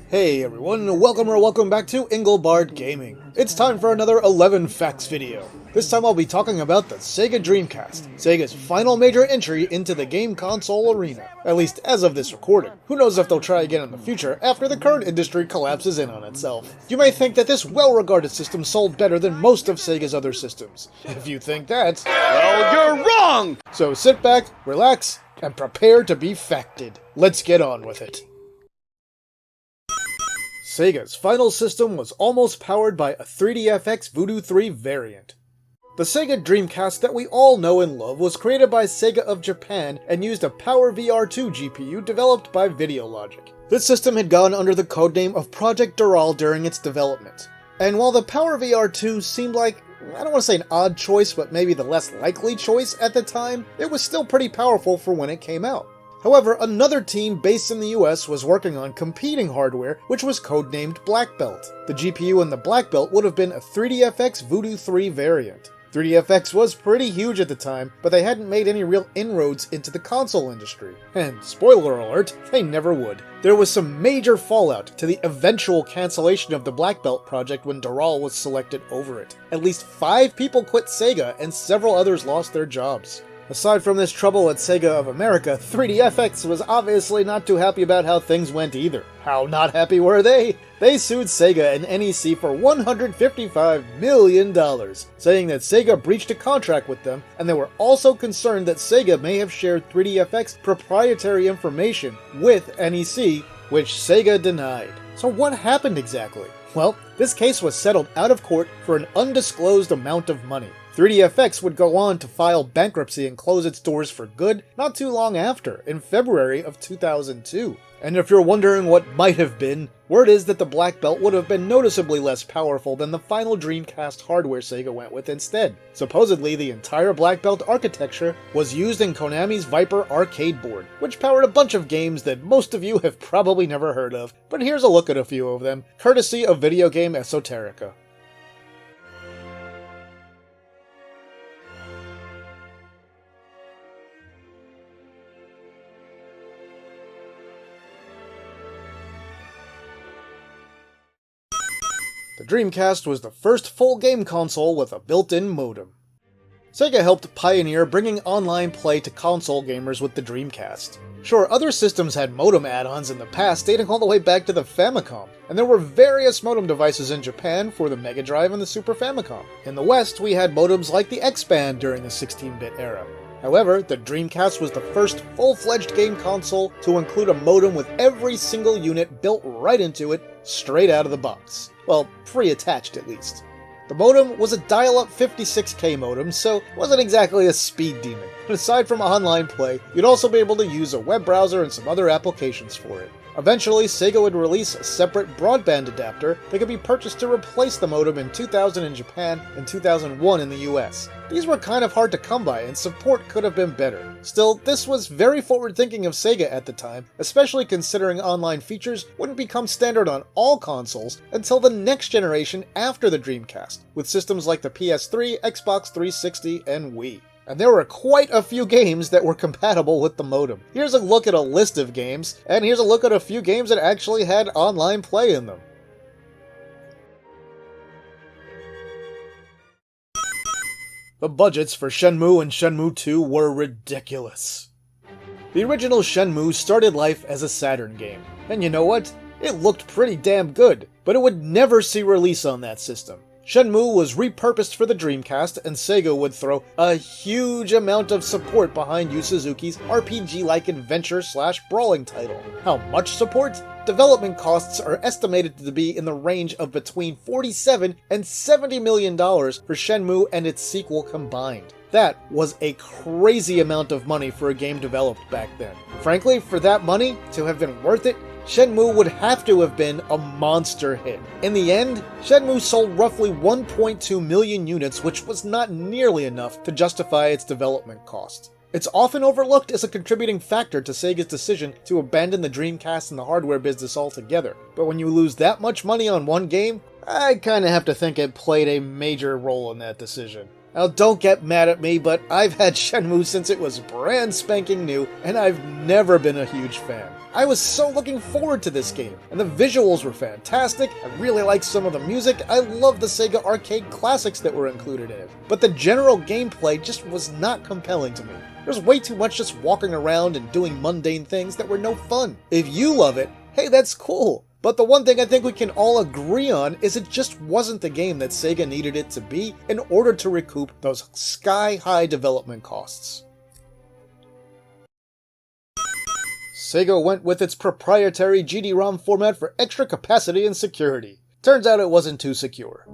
Hey everyone, welcome back to Engelbart Gaming. It's time for another 11 Facts video. This time I'll be talking about the Sega Dreamcast, Sega's final major entry into the game console arena. At least as of this recording. Who knows if they'll try again in the future after the current industry collapses in on itself. You may think that this well-regarded system sold better than most of Sega's other systems. If you think that, well, you're wrong! So sit back, relax, and prepare to be facted. Let's get on with it. Sega's final system was almost powered by a 3DFX Voodoo 3 variant. The Sega Dreamcast that we all know and love was created by Sega of Japan and used a Power VR2 GPU developed by Videologic. This system had gone under the codename of Project Doral during its development. And while the Power VR2 seemed like, I don't want to say an odd choice, but maybe the less likely choice at the time, it was still pretty powerful for when it came out. However, another team based in the US was working on competing hardware, which was codenamed Black Belt. The GPU in the Black Belt would have been a 3DFX Voodoo 3 variant. 3DFX was pretty huge at the time, but they hadn't made any real inroads into the console industry. And spoiler alert, they never would. There was some major fallout to the eventual cancellation of the Black Belt project when Doral was selected over it. At least 5 people quit Sega and several others lost their jobs. Aside from this trouble at Sega of America, 3DFX was obviously not too happy about how things went either. How not happy were they? They sued Sega and NEC for $155 million, saying that Sega breached a contract with them, and they were also concerned that Sega may have shared 3DFX proprietary information with NEC, which Sega denied. So what happened exactly? Well, this case was settled out of court for an undisclosed amount of money. 3DFX would go on to file bankruptcy and close its doors for good not too long after, in February of 2002. And if you're wondering what might have been, word is that the Black Belt would have been noticeably less powerful than the final Dreamcast hardware Sega went with instead. Supposedly, the entire Black Belt architecture was used in Konami's Viper arcade board, which powered a bunch of games that most of you have probably never heard of, but here's a look at a few of them, courtesy of VG Esoterica. The Dreamcast was the first full game console with a built-in modem. Sega helped pioneer bringing online play to console gamers with the Dreamcast. Sure, other systems had modem add-ons in the past dating all the way back to the Famicom, and there were various modem devices in Japan for the Mega Drive and the Super Famicom. In the West, we had modems like the X-Band during the 16-bit era. However, the Dreamcast was the first full-fledged game console to include a modem with every single unit built right into it, straight out of the box. Well, pre-attached at least. The modem was a dial-up 56K modem, so it wasn't exactly a speed demon. But aside from online play, you'd also be able to use a web browser and some other applications for it. Eventually, Sega would release a separate broadband adapter that could be purchased to replace the modem in 2000 in Japan and 2001 in the US. These were kind of hard to come by, and support could have been better. Still, this was very forward-thinking of Sega at the time, especially considering online features wouldn't become standard on all consoles until the next generation after the Dreamcast, with systems like the PS3, Xbox 360, and Wii. And there were quite a few games that were compatible with the modem. Here's a look at a list of games, and here's a look at a few games that actually had online play in them. The budgets for Shenmue and Shenmue 2 were ridiculous. The original Shenmue started life as a Saturn game, and you know what? It looked pretty damn good, but it would never see release on that system. Shenmue was repurposed for the Dreamcast, and Sega would throw a huge amount of support behind Yu Suzuki's RPG-like adventure/brawling title. How much support? Development costs are estimated to be in the range of between $47 and $70 million for Shenmue and its sequel combined. That was a crazy amount of money for a game developed back then. Frankly, for that money to have been worth it, Shenmue would have to have been a monster hit. In the end, Shenmue sold roughly 1.2 million units, which was not nearly enough to justify its development cost. It's often overlooked as a contributing factor to Sega's decision to abandon the Dreamcast and the hardware business altogether, but when you lose that much money on one game, I kinda have to think it played a major role in that decision. Now don't get mad at me, but I've had Shenmue since it was brand spanking new, and I've never been a huge fan. I was so looking forward to this game, and the visuals were fantastic, I really liked some of the music, I loved the Sega arcade classics that were included in it, but the general gameplay just was not compelling to me. There's way too much just walking around and doing mundane things that were no fun. If you love it, hey, that's cool. But the one thing I think we can all agree on is it just wasn't the game that Sega needed it to be in order to recoup those sky-high development costs. Sega went with its proprietary GD-ROM format for extra capacity and security. Turns out it wasn't too secure.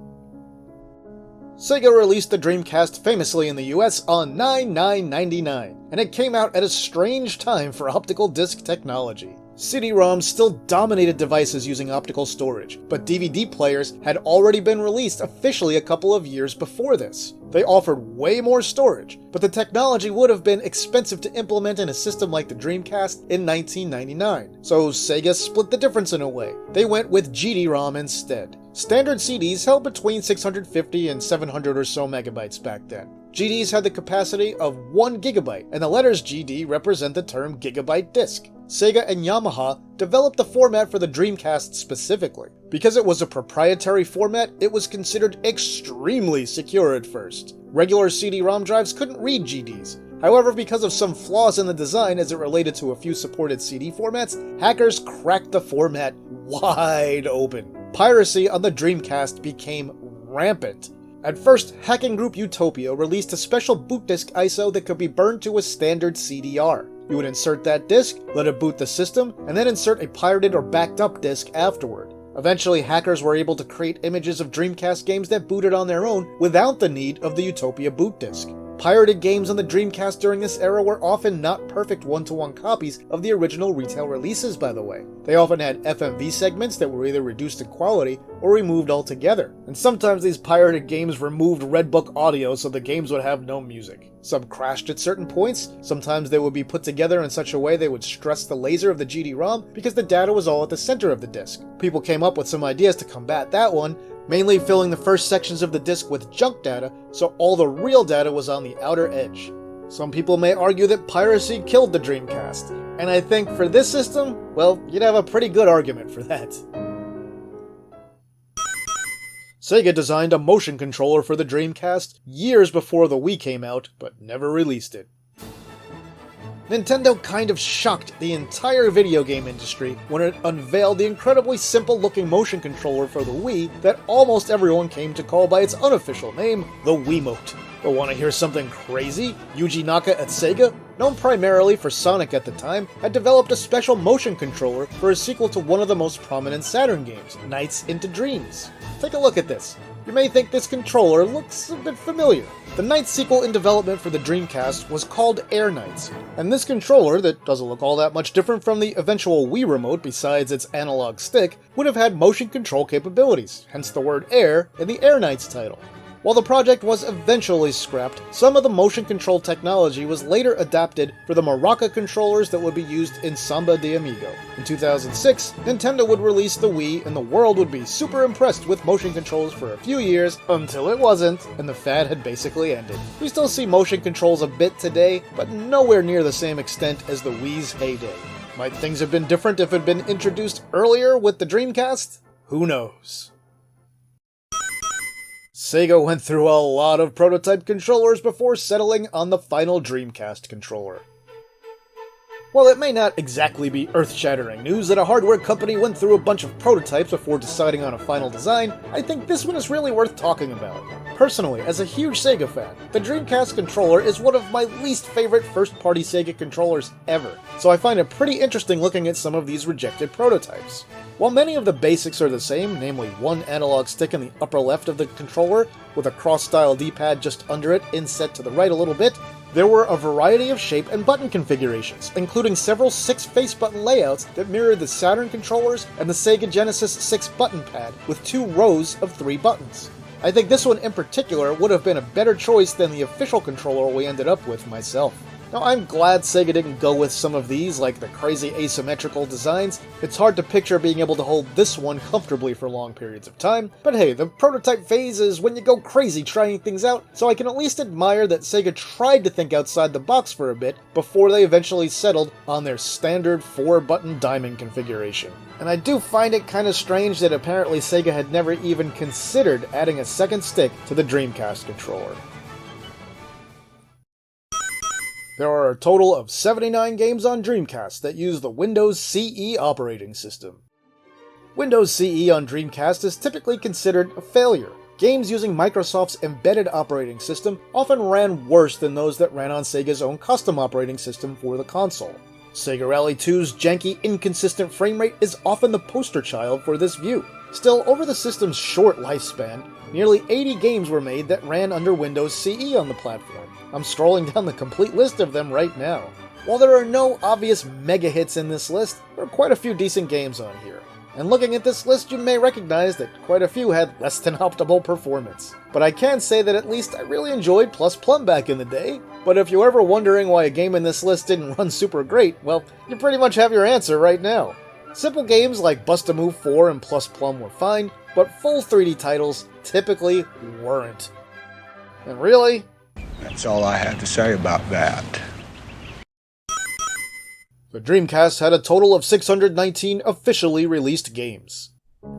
Sega released the Dreamcast famously in the US on 9/9/99, and it came out at a strange time for optical disc technology. CD-ROMs still dominated devices using optical storage, but DVD players had already been released officially a couple of years before this. They offered way more storage, but the technology would have been expensive to implement in a system like the Dreamcast in 1999, so Sega split the difference in a way. They went with GD-ROM instead. Standard CDs held between 650 and 700 or so megabytes back then. GDs had the capacity of 1 gigabyte, and the letters GD represent the term gigabyte disc. Sega and Yamaha developed the format for the Dreamcast specifically. Because it was a proprietary format, it was considered extremely secure at first. Regular CD-ROM drives couldn't read GDs. However, because of some flaws in the design as it related to a few supported CD formats, hackers cracked the format wide open. Piracy on the Dreamcast became rampant. At first, hacking group Utopia released a special boot disk ISO that could be burned to a standard CDR. You would insert that disk, let it boot the system, and then insert a pirated or backed up disk afterward. Eventually, hackers were able to create images of Dreamcast games that booted on their own without the need of the Utopia boot disk. Pirated games on the Dreamcast during this era were often not perfect one-to-one copies of the original retail releases, by the way. They often had FMV segments that were either reduced in quality or removed altogether. And sometimes these pirated games removed Red Book audio so the games would have no music. Some crashed at certain points, sometimes they would be put together in such a way they would stress the laser of the GD-ROM because the data was all at the center of the disk. People came up with some ideas to combat that one, mainly filling the first sections of the disk with junk data, so all the real data was on the outer edge. Some people may argue that piracy killed the Dreamcast, and I think for this system, well, you'd have a pretty good argument for that. Sega designed a motion controller for the Dreamcast years before the Wii came out, but never released it. Nintendo kind of shocked the entire video game industry when it unveiled the incredibly simple-looking motion controller for the Wii that almost everyone came to call by its unofficial name, the Wiimote. But want to hear something crazy? Yuji Naka at Sega, known primarily for Sonic at the time, had developed a special motion controller for a sequel to one of the most prominent Saturn games, Nights into Dreams. Take a look at this. You may think this controller looks a bit familiar. The ninth sequel in development for the Dreamcast was called Air Knights, and this controller, that doesn't look all that much different from the eventual Wii remote besides its analog stick, would have had motion control capabilities, hence the word Air in the Air Knights title. While the project was eventually scrapped, some of the motion control technology was later adapted for the Maraca controllers that would be used in Samba de Amigo. In 2006, Nintendo would release the Wii and the world would be super impressed with motion controls for a few years, until it wasn't, and the fad had basically ended. We still see motion controls a bit today, but nowhere near the same extent as the Wii's heyday. Might things have been different if it had been introduced earlier with the Dreamcast? Who knows? Sega went through a lot of prototype controllers before settling on the final Dreamcast controller. While it may not exactly be earth-shattering news that a hardware company went through a bunch of prototypes before deciding on a final design, I think this one is really worth talking about. Personally, as a huge Sega fan, the Dreamcast controller is one of my least favorite first-party Sega controllers ever, so I find it pretty interesting looking at some of these rejected prototypes. While many of the basics are the same, namely one analog stick in the upper left of the controller, with a cross-style D-pad just under it, inset to the right a little bit, there were a variety of shape and button configurations, including several 6-face button layouts that mirrored the Saturn controllers and the Sega Genesis 6 button pad with 2 rows of 3 buttons. I think this one in particular would have been a better choice than the official controller we ended up with myself. Now, I'm glad Sega didn't go with some of these, like the crazy asymmetrical designs. It's hard to picture being able to hold this one comfortably for long periods of time, but hey, the prototype phase is when you go crazy trying things out, so I can at least admire that Sega tried to think outside the box for a bit before they eventually settled on their standard 4-button diamond configuration. And I do find it kind of strange that apparently Sega had never even considered adding a second stick to the Dreamcast controller. There are a total of 79 games on Dreamcast that use the Windows CE operating system. Windows CE on Dreamcast is typically considered a failure. Games using Microsoft's embedded operating system often ran worse than those that ran on Sega's own custom operating system for the console. Sega Rally 2's janky, inconsistent frame rate is often the poster child for this view. Still, over the system's short lifespan, nearly 80 games were made that ran under Windows CE on the platform. I'm scrolling down the complete list of them right now. While there are no obvious mega hits in this list, there are quite a few decent games on here. And looking at this list, you may recognize that quite a few had less than optimal performance. But I can say that at least I really enjoyed Plus Plum back in the day. But if you're ever wondering why a game in this list didn't run super great, well, you pretty much have your answer right now. Simple games like Bust-A-Move 4 and Plus Plum were fine, but full 3D titles typically weren't. And really, that's all I have to say about that. The Dreamcast had a total of 619 officially released games.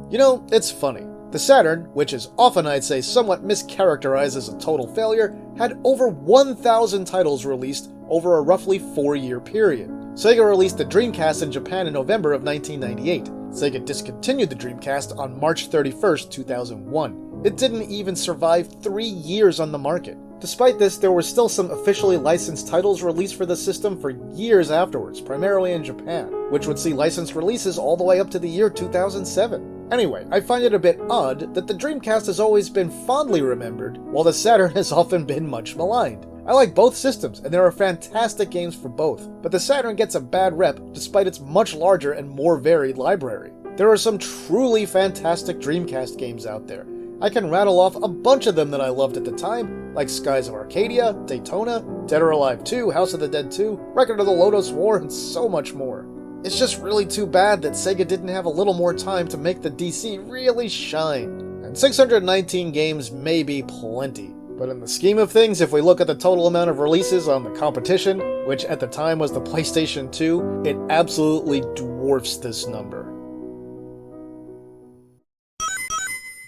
You know, it's funny. The Saturn, which is often I'd say somewhat mischaracterized as a total failure, had over 1,000 titles released over a roughly 4-year period. Sega released the Dreamcast in Japan in November of 1998. Sega discontinued the Dreamcast on March 31st, 2001. It didn't even survive 3 years on the market. Despite this, there were still some officially licensed titles released for the system for years afterwards, primarily in Japan, which would see licensed releases all the way up to the year 2007. Anyway, I find it a bit odd that the Dreamcast has always been fondly remembered, while the Saturn has often been much maligned. I like both systems, and there are fantastic games for both, but the Saturn gets a bad rep despite its much larger and more varied library. There are some truly fantastic Dreamcast games out there. I can rattle off a bunch of them that I loved at the time, like Skies of Arcadia, Daytona, Dead or Alive 2, House of the Dead 2, Record of the Lotus War, and so much more. It's just really too bad that Sega didn't have a little more time to make the DC really shine. And 619 games may be plenty, but in the scheme of things, if we look at the total amount of releases on the competition, which at the time was the PlayStation 2, it absolutely dwarfs this number.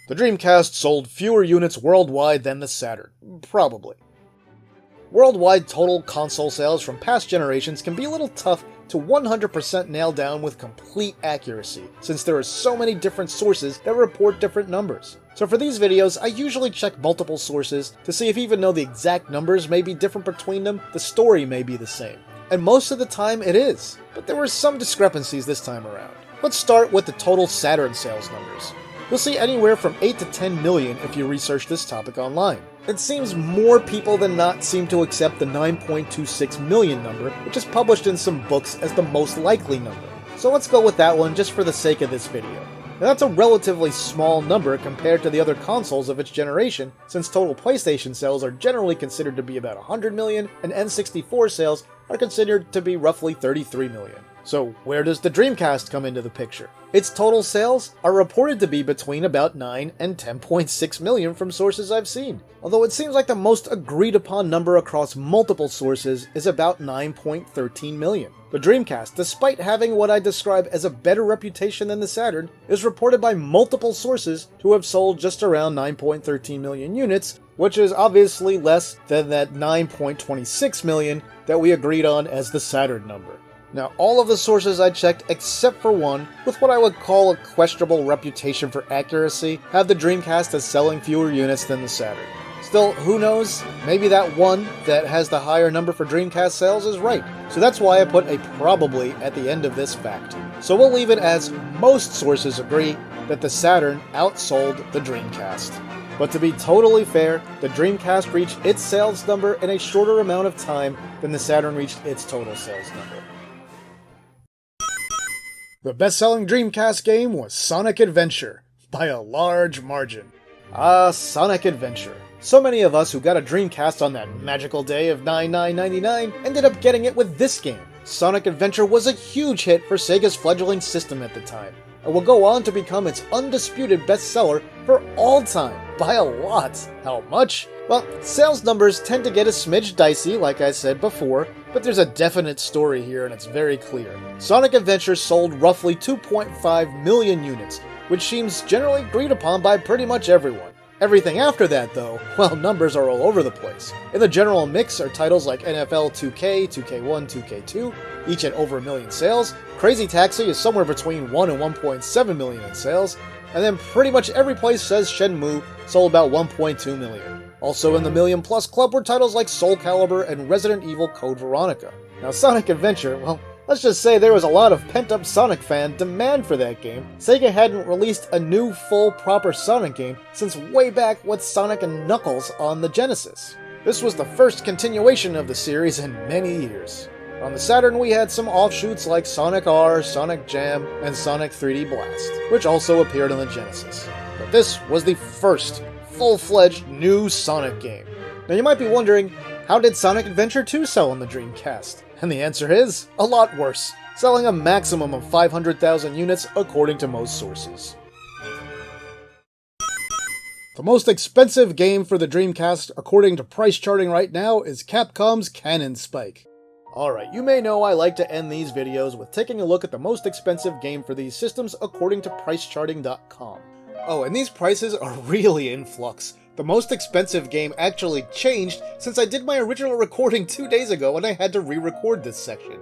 The Dreamcast sold fewer units worldwide than the Saturn. Probably. Worldwide total console sales from past generations can be a little tough to 100% nail down with complete accuracy, since there are so many different sources that report different numbers. So for these videos, I usually check multiple sources to see if even though the exact numbers may be different between them, the story may be the same. And most of the time it is, but there were some discrepancies this time around. Let's start with the total Saturn sales numbers. You'll see anywhere from 8 to 10 million if you research this topic online. It seems more people than not seem to accept the 9.26 million number, which is published in some books as the most likely number. So let's go with that one just for the sake of this video. Now that's a relatively small number compared to the other consoles of its generation, since total PlayStation sales are generally considered to be about 100 million, and N64 sales are considered to be roughly 33 million. So where does the Dreamcast come into the picture? Its total sales are reported to be between about 9 and 10.6 million from sources I've seen, although it seems like the most agreed upon number across multiple sources is about 9.13 million. The Dreamcast, despite having what I describe as a better reputation than the Saturn, is reported by multiple sources to have sold just around 9.13 million units, which is obviously less than that 9.26 million that we agreed on as the Saturn number. Now, all of the sources I checked, except for one, with what I would call a questionable reputation for accuracy, have the Dreamcast as selling fewer units than the Saturn. Still, who knows? Maybe that one that has the higher number for Dreamcast sales is right. So that's why I put a probably at the end of this fact. So we'll leave it as most sources agree that the Saturn outsold the Dreamcast. But to be totally fair, the Dreamcast reached its sales number in a shorter amount of time than the Saturn reached its total sales number. The best-selling Dreamcast game was Sonic Adventure, by a large margin. Ah, Sonic Adventure. So many of us who got a Dreamcast on that magical day of 9/9/99 ended up getting it with this game. Sonic Adventure was a huge hit for Sega's fledgling system at the time, and will go on to become its undisputed bestseller for all time, by a lot. How much? Well, sales numbers tend to get a smidge dicey, like I said before, but there's a definite story here and it's very clear. Sonic Adventure sold roughly 2.5 million units, which seems generally agreed upon by pretty much everyone. Everything after that, though, well, numbers are all over the place. In the general mix are titles like NFL 2K, 2K1, 2K2, each at over 1 million sales. Crazy Taxi is somewhere between 1 and 1.7 million in sales, and then pretty much every place says Shenmue sold about 1.2 million. Also in the million plus club were titles like Soul Calibur and Resident Evil Code Veronica. Now Sonic Adventure, well, let's just say there was a lot of pent-up Sonic fan demand for that game. Sega hadn't released a new, full, proper Sonic game since way back with Sonic and Knuckles on the Genesis. This was the first continuation of the series in many years. On the Saturn we had some offshoots like Sonic R, Sonic Jam, and Sonic 3D Blast, which also appeared on the Genesis. But this was the first full-fledged new Sonic game. Now you might be wondering, how did Sonic Adventure 2 sell on the Dreamcast? And the answer is, a lot worse, selling a maximum of 500,000 units according to most sources. The most expensive game for the Dreamcast according to price charting right now is Capcom's Cannon Spike. Alright, you may know I like to end these videos with taking a look at the most expensive game for these systems according to pricecharting.com. Oh, and these prices are really in flux. The most expensive game actually changed since I did my original recording 2 days ago and I had to re-record this section.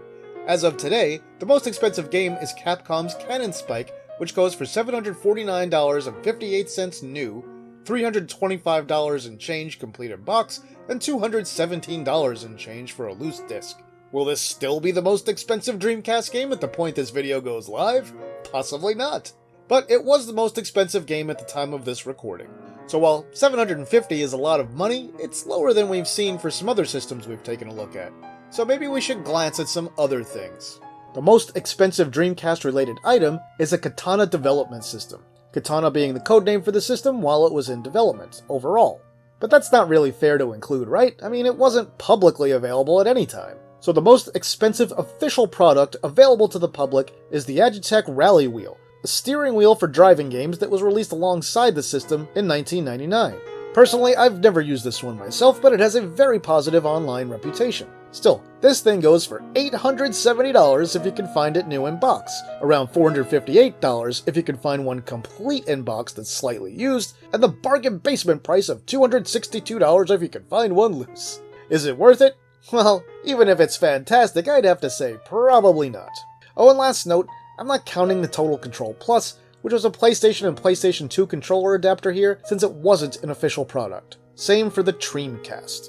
As of today, the most expensive game is Capcom's Cannon Spike, which goes for $749.58 new, $325 in change complete in box, and $217 in change for a loose disc. Will this still be the most expensive Dreamcast game at the point this video goes live? Possibly not. But it was the most expensive game at the time of this recording. So while $750 is a lot of money, it's lower than we've seen for some other systems we've taken a look at. So maybe we should glance at some other things. The most expensive Dreamcast-related item is a Katana development system. Katana being the codename for the system while it was in development, overall. But that's not really fair to include, right? I mean, it wasn't publicly available at any time. So the most expensive official product available to the public is the Agitech Rally Wheel, a steering wheel for driving games that was released alongside the system in 1999. Personally, I've never used this one myself, but it has a very positive online reputation. Still, this thing goes for $870 if you can find it new in box, around $458 if you can find one complete in box that's slightly used, and the bargain basement price of $262 if you can find one loose. Is it worth it? Well, even if it's fantastic, I'd have to say probably not. Oh, and last note, I'm not counting the Total Control Plus, which was a PlayStation and PlayStation 2 controller adapter here, since it wasn't an official product. Same for the Dreamcast.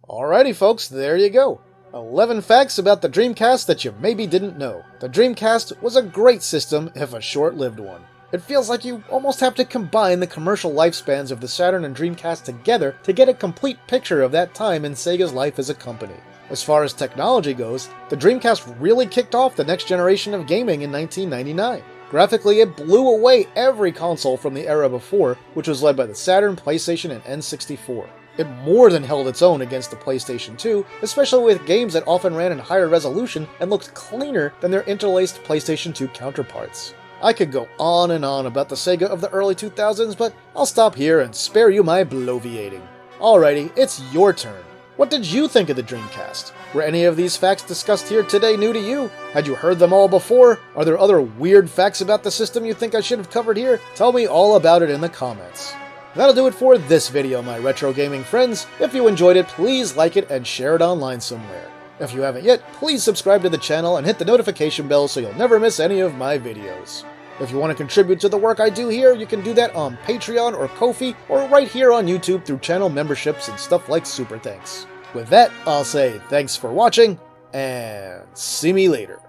Alrighty folks, there you go. 11 facts about the Dreamcast that you maybe didn't know. The Dreamcast was a great system, if a short-lived one. It feels like you almost have to combine the commercial lifespans of the Saturn and Dreamcast together to get a complete picture of that time in Sega's life as a company. As far as technology goes, the Dreamcast really kicked off the next generation of gaming in 1999. Graphically, it blew away every console from the era before, which was led by the Saturn, PlayStation, and N64. It more than held its own against the PlayStation 2, especially with games that often ran in higher resolution and looked cleaner than their interlaced PlayStation 2 counterparts. I could go on and on about the Sega of the early 2000s, but I'll stop here and spare you my bloviating. Alrighty, it's your turn. What did you think of the Dreamcast? Were any of these facts discussed here today new to you? Had you heard them all before? Are there other weird facts about the system you think I should have covered here? Tell me all about it in the comments. That'll do it for this video, my retro gaming friends. If you enjoyed it, please like it and share it online somewhere. If you haven't yet, please subscribe to the channel and hit the notification bell so you'll never miss any of my videos. If you want to contribute to the work I do here, you can do that on Patreon or Ko-fi, or right here on YouTube through channel memberships and stuff like Super Thanks. With that, I'll say thanks for watching, and see me later.